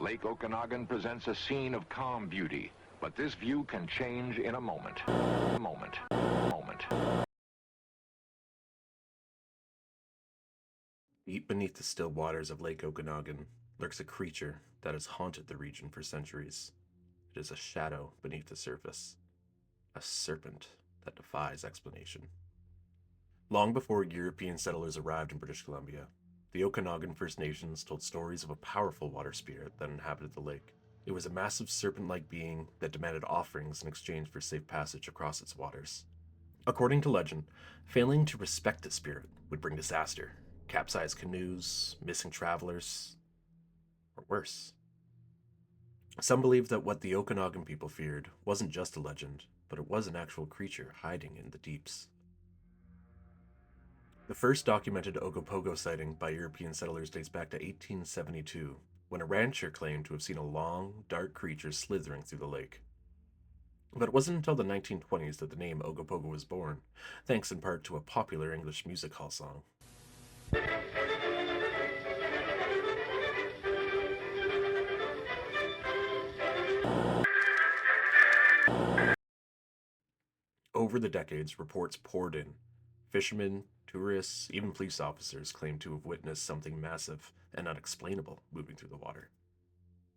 Lake Okanagan presents a scene of calm beauty, but this view can change in a moment. Deep beneath the still waters of Lake Okanagan lurks a creature that has haunted the region for centuries. It is a shadow beneath the surface, a serpent that defies explanation. Long before European settlers arrived in British Columbia, the Okanagan First Nations told stories of a powerful water spirit that inhabited the lake. It was a massive serpent-like being that demanded offerings in exchange for safe passage across its waters. According to legend, failing to respect the spirit would bring disaster, capsized canoes, missing travelers, or worse. Some believe that what the Okanagan people feared wasn't just a legend, but it was an actual creature hiding in the deeps. The first documented Ogopogo sighting by European settlers dates back to 1872, when a rancher claimed to have seen a long, dark creature slithering through the lake. But it wasn't until the 1920s that the name Ogopogo was born, thanks in part to a popular English music hall song. Over the decades, reports poured in. Fishermen, tourists, even police officers claimed to have witnessed something massive and unexplainable moving through the water.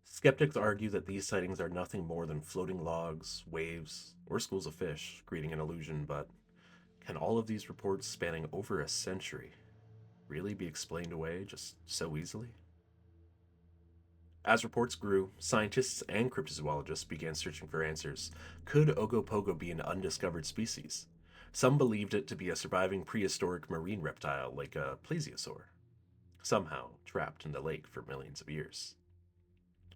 Skeptics argue that these sightings are nothing more than floating logs, waves, or schools of fish creating an illusion, but can all of these reports spanning over a century really be explained away just so easily? As reports grew, scientists and cryptozoologists began searching for answers. Could Ogopogo be an undiscovered species? Some believed it to be a surviving prehistoric marine reptile like a plesiosaur, somehow trapped in the lake for millions of years.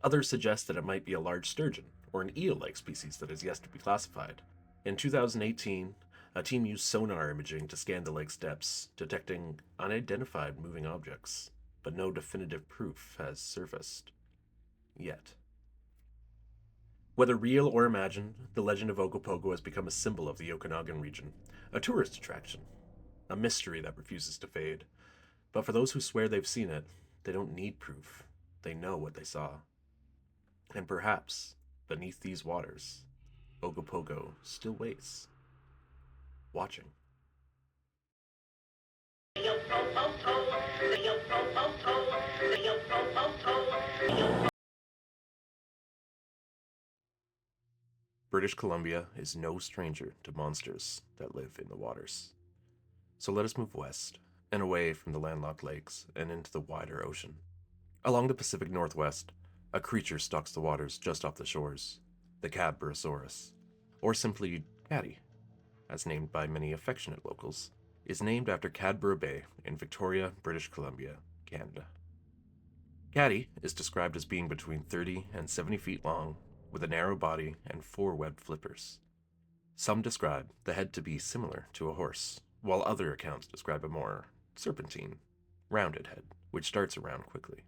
Others suggest that it might be a large sturgeon or an eel-like species that is yet to be classified. In 2018, a team used sonar imaging to scan the lake's depths, detecting unidentified moving objects, but no definitive proof has surfaced. Yet. Whether real or imagined, the legend of Ogopogo has become a symbol of the Okanagan region, a tourist attraction, a mystery that refuses to fade. But for those who swear they've seen it, they don't need proof. They know what they saw. And perhaps, beneath these waters, Ogopogo still waits, watching. British Columbia is no stranger to monsters that live in the waters. So let us move west and away from the landlocked lakes and into the wider ocean. Along the Pacific Northwest, a creature stalks the waters just off the shores, the Cadborosaurus, or simply Caddy, as named by many affectionate locals, is named after Cadboro Bay in Victoria, British Columbia, Canada. Caddy is described as being between 30 and 70 feet long, with a narrow body and 4 webbed flippers. Some describe the head to be similar to a horse, while other accounts describe a more serpentine, rounded head, which starts around quickly.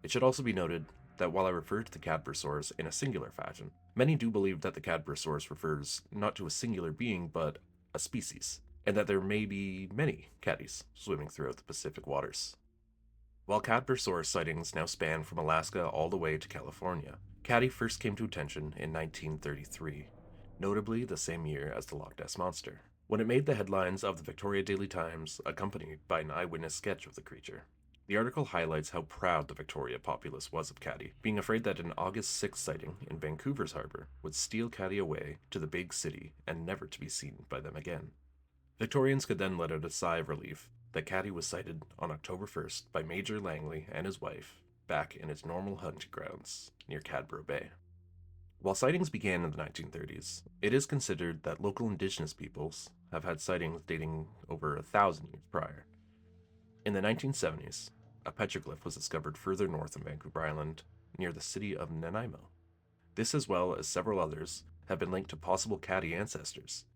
It should also be noted that while I refer to the Cadborosaurus in a singular fashion, many do believe that the Cadborosaurus refers not to a singular being, but a species, and that there may be many caddies swimming throughout the Pacific waters. While Cadborosaurus sightings now span from Alaska all the way to California, Caddy first came to attention in 1933, notably the same year as the Loch Ness Monster, when it made the headlines of the Victoria Daily Times, accompanied by an eyewitness sketch of the creature. The article highlights how proud the Victoria populace was of Caddy, being afraid that an August 6th sighting in Vancouver's harbor would steal Caddy away to the big city and never to be seen by them again. Victorians could then let out a sigh of relief that Caddy was sighted on October 1st by Major Langley and his wife back in its normal hunting grounds near Cadboro Bay. While sightings began in the 1930s, it is considered that local indigenous peoples have had sightings dating over 1,000 years prior. In the 1970s, a petroglyph was discovered further north in Vancouver Island, near the city of Nanaimo. This, as well as several others, have been linked to possible Caddy ancestors.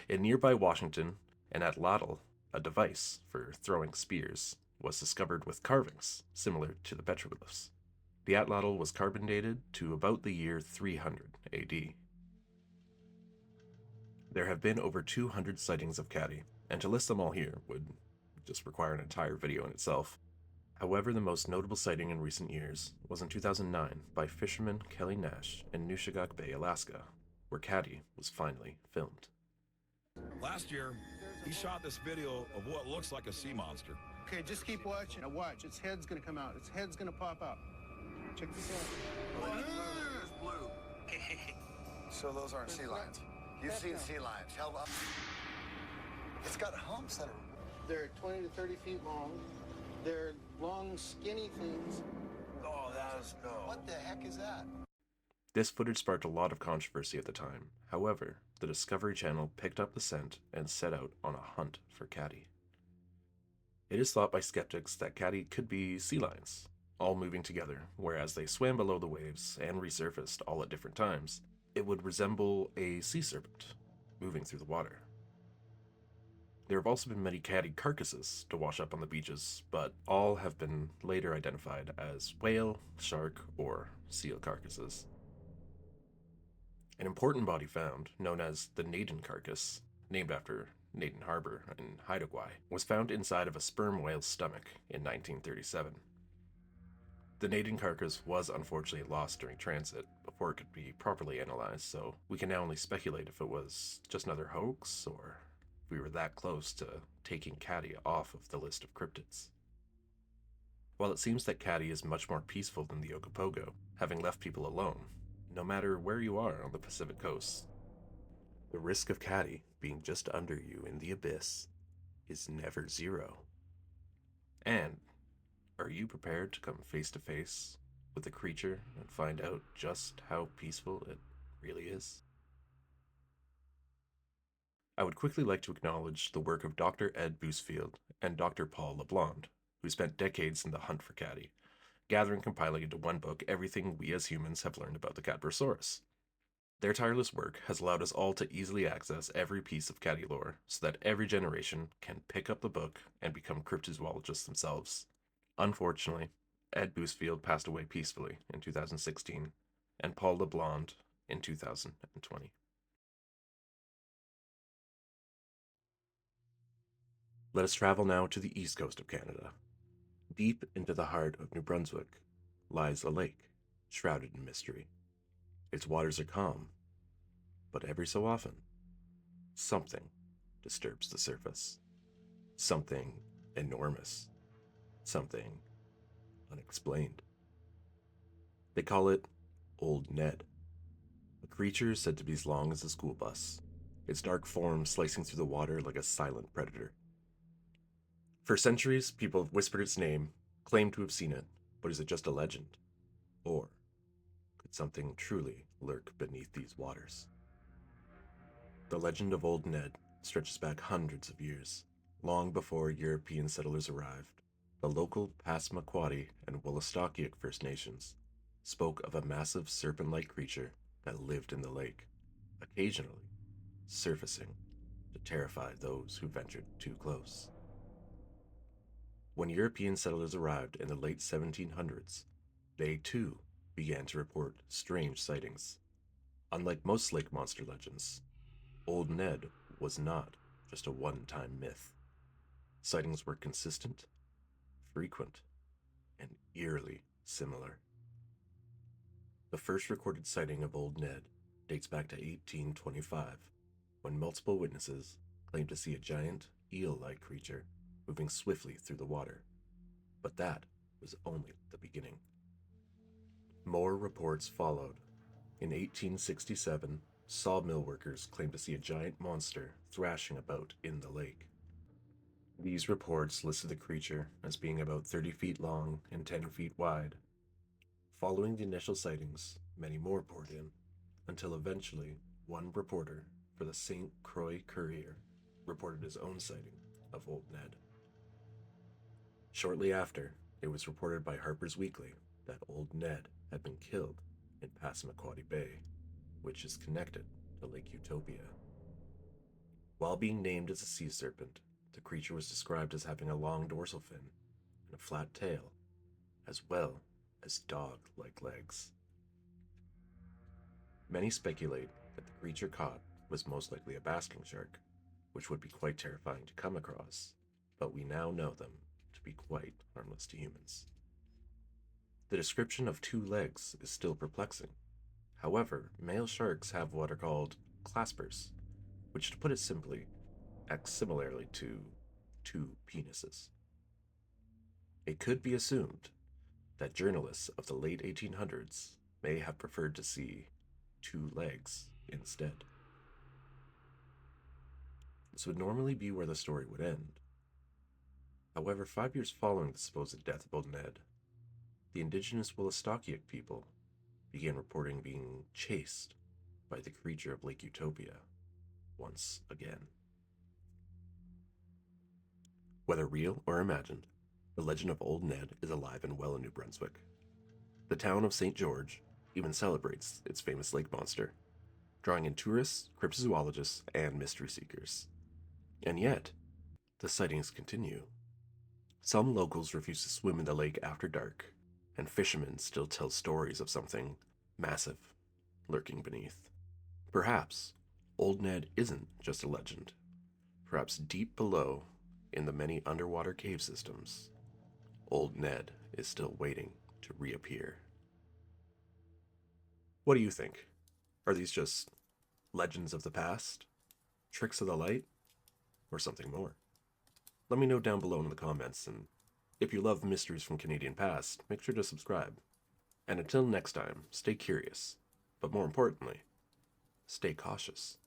In nearby Washington and at Lattle, a device for throwing spears was discovered with carvings similar to the petroglyphs. The atlatl was carbon dated to about the year 300 AD. There have been over 200 sightings of Caddy, and to list them all here would just require an entire video in itself. However, the most notable sighting in recent years was in 2009 by fisherman Kelly Nash in Nushagak Bay, Alaska, where Caddy was finally filmed. Last year, he shot this video of what looks like a sea monster. Okay, just keep watching. Now watch. Its head's gonna come out. Its head's gonna pop out. Check this out. Oh, it's blue. So those aren't sea lions. You've seen sea lions. Hell up. It's got humps that are... They're 20 to 30 feet long. They're long, skinny things. Oh, that is no. What the heck is that? This footage sparked a lot of controversy at the time. However, the Discovery Channel picked up the scent and set out on a hunt for Caddy. It is thought by skeptics that Caddy could be sea lions, all moving together, whereas they swam below the waves and resurfaced all at different times. It would resemble a sea serpent, moving through the water. There have also been many Caddy carcasses to wash up on the beaches, but all have been later identified as whale, shark, or seal carcasses. An important body found, known as the Naden carcass, named after Naden Harbor in Haida Gwaii, was found inside of a sperm whale's stomach in 1937. The Naden carcass was unfortunately lost during transit before it could be properly analyzed, so we can now only speculate if it was just another hoax or if we were that close to taking Caddy off of the list of cryptids. While it seems that Caddy is much more peaceful than the Ogopogo, having left people alone, no matter where you are on the Pacific coast, the risk of Caddy being just under you in the abyss is never zero. And are you prepared to come face to face with the creature and find out just how peaceful it really is? I would quickly like to acknowledge the work of Dr. Ed Bousfield and Dr. Paul Leblond, who spent decades in the hunt for Caddy, gathering and compiling into one book everything we as humans have learned about the Cadborosaurus. Their tireless work has allowed us all to easily access every piece of Caddy lore so that every generation can pick up the book and become cryptozoologists themselves. Unfortunately, Ed Bousfield passed away peacefully in 2016, and Paul Leblond in 2020. Let us travel now to the east coast of Canada. Deep into the heart of New Brunswick lies a lake, shrouded in mystery. Its waters are calm, but every so often, something disturbs the surface. Something enormous. Something unexplained. They call it Old Ned, a creature said to be as long as a school bus, its dark form slicing through the water like a silent predator. For centuries, people have whispered its name, claimed to have seen it, but is it just a legend? Or could something truly lurk beneath these waters? The legend of Old Ned stretches back hundreds of years, long before European settlers arrived. The local Passamaquoddy and Wollastoqiyik First Nations spoke of a massive serpent-like creature that lived in the lake, occasionally surfacing to terrify those who ventured too close. When European settlers arrived in the late 1700s, they too began to report strange sightings. Unlike most lake monster legends, Old Ned was not just a one-time myth. Sightings were consistent, frequent, and eerily similar. The first recorded sighting of Old Ned dates back to 1825, when multiple witnesses claimed to see a giant, eel-like creature moving swiftly through the water. But that was only the beginning. More reports followed. In 1867, sawmill workers claimed to see a giant monster thrashing about in the lake. These reports listed the creature as being about 30 feet long and 10 feet wide. Following the initial sightings, many more poured in, until eventually one reporter for the St. Croix Courier reported his own sighting of Old Ned. Shortly after, it was reported by Harper's Weekly that Old Ned had been killed in Passamaquoddy Bay, which is connected to Lake Utopia. While being named as a sea serpent, the creature was described as having a long dorsal fin and a flat tail, as well as dog-like legs. Many speculate that the creature caught was most likely a basking shark, which would be quite terrifying to come across, but we now know them to be quite harmless to humans. The description of 2 legs is still perplexing. However, male sharks have what are called claspers, which, to put it simply, act similarly to 2 penises. It could be assumed that journalists of the late 1800s may have preferred to see 2 legs instead. This would normally be where the story would end. However, 5 years following the supposed death of Old Ned, the indigenous Wolastoqiyik people began reporting being chased by the creature of Lake Utopia once again. Whether real or imagined, the legend of Old Ned is alive and well in New Brunswick. The town of St. George even celebrates its famous lake monster, drawing in tourists, cryptozoologists, and mystery seekers. And yet, the sightings continue. Some locals refuse to swim in the lake after dark, and fishermen still tell stories of something massive lurking beneath. Perhaps Old Ned isn't just a legend. Perhaps deep below, in the many underwater cave systems, Old Ned is still waiting to reappear. What do you think? Are these just legends of the past, tricks of the light, or something more? Let me know down below in the comments, and if you love mysteries from Canadian past, make sure to subscribe. And until next time, stay curious, but more importantly, stay cautious.